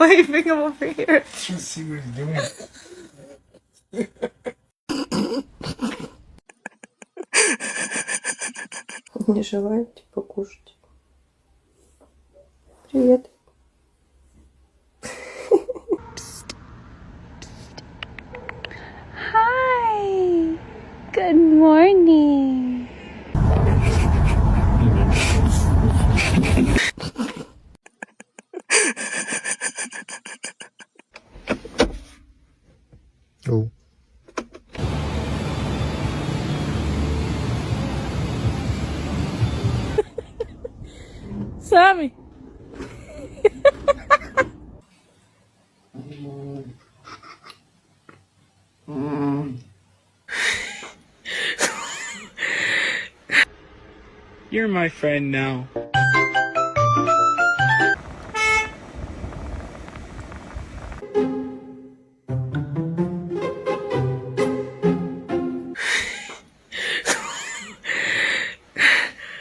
waving him over here. Let's see what he's doing. Не желаете покушать? Привет. Hi. Good morning. Oh. Sammy. You're my friend now.